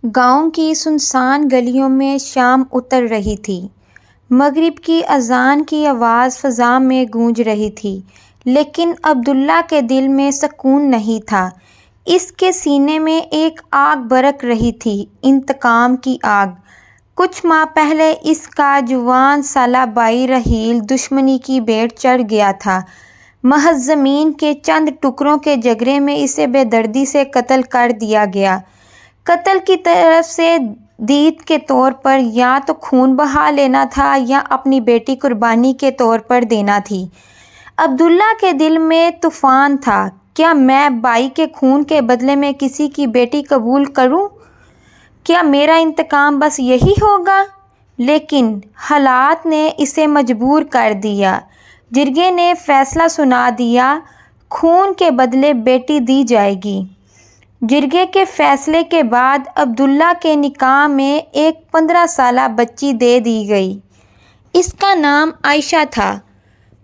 گاؤں کی سنسان گلیوں میں شام اتر رہی تھی۔ مغرب کی اذان کی آواز فضا میں گونج رہی تھی، لیکن عبداللہ کے دل میں سکون نہیں تھا۔ اس کے سینے میں ایک آگ برک رہی تھی، انتقام کی آگ۔ کچھ ماہ پہلے اس کا جوان سالہ بھائی رحیل دشمنی کی بھیٹ چڑھ گیا تھا۔ محض زمین کے چند ٹکڑوں کے جھگڑے میں اسے بے دردی سے قتل کر دیا گیا۔ قتل کی طرف سے دیت کے طور پر یا تو خون بہا لینا تھا یا اپنی بیٹی قربانی کے طور پر دینا تھی۔ عبداللہ کے دل میں طوفان تھا، کیا میں بھائی کے خون کے بدلے میں کسی کی بیٹی قبول کروں؟ کیا میرا انتقام بس یہی ہوگا؟ لیکن حالات نے اسے مجبور کر دیا۔ جرگے نے فیصلہ سنا دیا، خون کے بدلے بیٹی دی جائے گی۔ جرگے کے فیصلے کے بعد عبداللہ کے نکاح میں ایک 15 سالہ بچی دے دی گئی۔ اس کا نام عائشہ تھا۔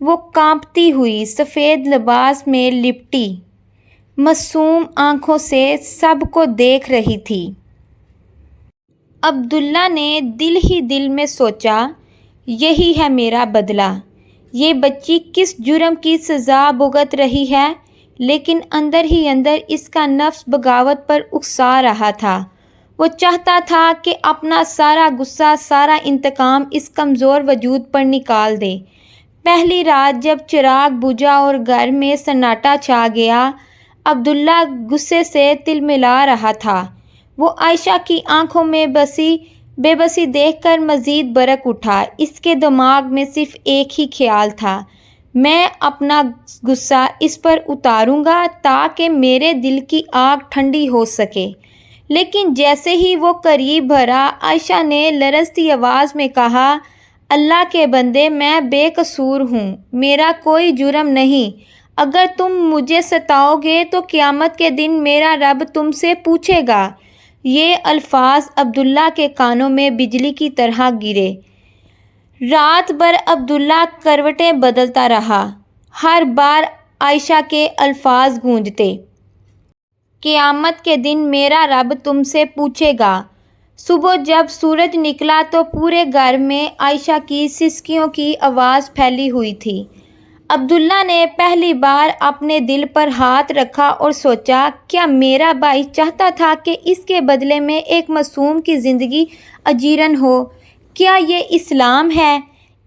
وہ کانپتی ہوئی سفید لباس میں لپٹی معصوم آنکھوں سے سب کو دیکھ رہی تھی۔ عبداللہ نے دل ہی دل میں سوچا، یہی ہے میرا بدلہ۔ یہ بچی کس جرم کی سزا بھگت رہی ہے، لیکن اندر ہی اندر اس کا نفس بغاوت پر اکسا رہا تھا۔ وہ چاہتا تھا کہ اپنا سارا غصہ، سارا انتقام اس کمزور وجود پر نکال دے۔ پہلی رات جب چراغ بجھا اور گھر میں سناٹا چھا گیا، عبداللہ غصے سے تلملا رہا تھا۔ وہ عائشہ کی آنکھوں میں بے بسی دیکھ کر مزید برک اٹھا۔ اس کے دماغ میں صرف ایک ہی خیال تھا، میں اپنا غصہ اس پر اتاروں گا تاکہ میرے دل کی آگ ٹھنڈی ہو سکے۔ لیکن جیسے ہی وہ قریب بڑھا، عائشہ نے لرزتی آواز میں کہا، اللہ کے بندے، میں بے قصور ہوں، میرا کوئی جرم نہیں۔ اگر تم مجھے ستاؤ گے تو قیامت کے دن میرا رب تم سے پوچھے گا۔ یہ الفاظ عبداللہ کے کانوں میں بجلی کی طرح گرے۔ رات بھر عبداللہ کروٹیں بدلتا رہا۔ ہر بار عائشہ کے الفاظ گونجتے، قیامت کے دن میرا رب تم سے پوچھے گا۔ صبح جب سورج نکلا تو پورے گھر میں عائشہ کی سسکیوں کی آواز پھیلی ہوئی تھی۔ عبداللہ نے پہلی بار اپنے دل پر ہاتھ رکھا اور سوچا، کیا میرا بھائی چاہتا تھا کہ اس کے بدلے میں ایک معصوم کی زندگی اجیرن ہو؟ کیا یہ اسلام ہے؟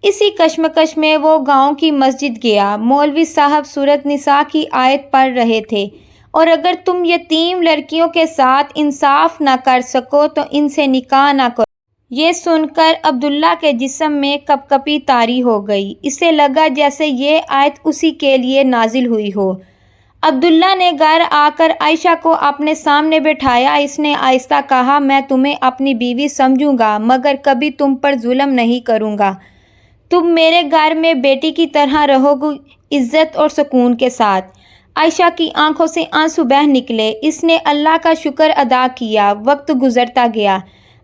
اسی کشمکش میں وہ گاؤں کی مسجد گیا۔ مولوی صاحب سورۃ نساء کی آیت پڑھ رہے تھے، اور اگر تم یتیم لڑکیوں کے ساتھ انصاف نہ کر سکو تو ان سے نکاح نہ کرو۔ یہ سن کر عبداللہ کے جسم میں کپکپی طاری ہو گئی۔ اسے لگا جیسے یہ آیت اسی کے لیے نازل ہوئی ہو۔ عبداللہ نے گھر آ کر عائشہ کو اپنے سامنے بٹھایا۔ اس نے آہستہ کہا، میں تمہیں اپنی بیوی سمجھوں گا، مگر کبھی تم پر ظلم نہیں کروں گا۔ تم میرے گھر میں بیٹی کی طرح رہو گی، عزت اور سکون کے ساتھ۔ عائشہ کی آنکھوں سے آنسو بہہ نکلے۔ اس نے اللہ کا شکر ادا کیا۔ وقت گزرتا گیا۔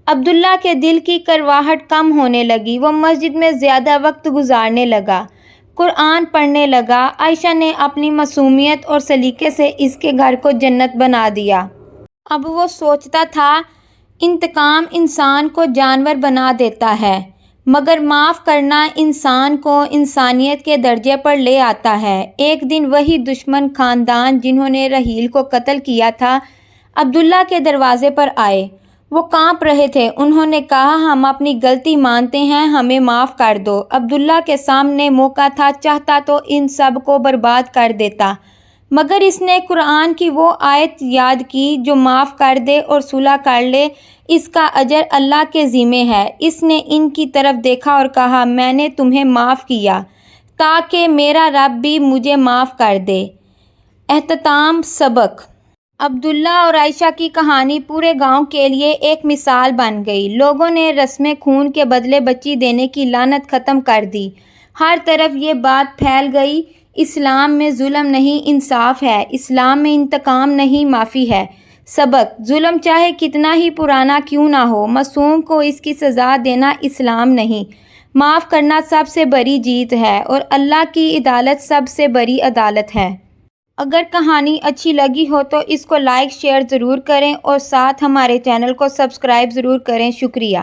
عبداللہ کے دل کی کرواہٹ کم ہونے لگی۔ وہ مسجد میں زیادہ وقت گزارنے لگا، قرآن پڑھنے لگا۔ عائشہ نے اپنی معصومیت اور سلیقے سے اس کے گھر کو جنت بنا دیا۔ اب وہ سوچتا تھا، انتقام انسان کو جانور بنا دیتا ہے، مگر معاف کرنا انسان کو انسانیت کے درجے پر لے آتا ہے۔ ایک دن وہی دشمن خاندان جنہوں نے رحیل کو قتل کیا تھا، عبداللہ کے دروازے پر آئے۔ وہ کانپ رہے تھے۔ انہوں نے کہا، ہم اپنی غلطی مانتے ہیں، ہمیں معاف کر دو۔ عبداللہ کے سامنے موقع تھا، چاہتا تو ان سب کو برباد کر دیتا، مگر اس نے قرآن کی وہ آیت یاد کی، جو معاف کر دے اور صلح کر لے، اس کا اجر اللہ کے ذمہ ہے۔ اس نے ان کی طرف دیکھا اور کہا، میں نے تمہیں معاف کیا تاکہ میرا رب بھی مجھے معاف کر دے۔ اختتام سبق: عبداللہ اور عائشہ کی کہانی پورے گاؤں کے لیے ایک مثال بن گئی۔ لوگوں نے رسم خون کے بدلے بچی دینے کی لعنت ختم کر دی۔ ہر طرف یہ بات پھیل گئی، اسلام میں ظلم نہیں، انصاف ہے۔ اسلام میں انتقام نہیں، معافی ہے۔ سبق: ظلم چاہے کتنا ہی پرانا کیوں نہ ہو، معصوم کو اس کی سزا دینا اسلام نہیں۔ معاف کرنا سب سے بڑی جیت ہے، اور اللہ کی عدالت سب سے بڑی عدالت ہے۔ اگر کہانی اچھی لگی ہو تو اس کو لائک شیئر ضرور کریں اور ساتھ ہمارے چینل کو سبسکرائب ضرور کریں۔ شکریہ۔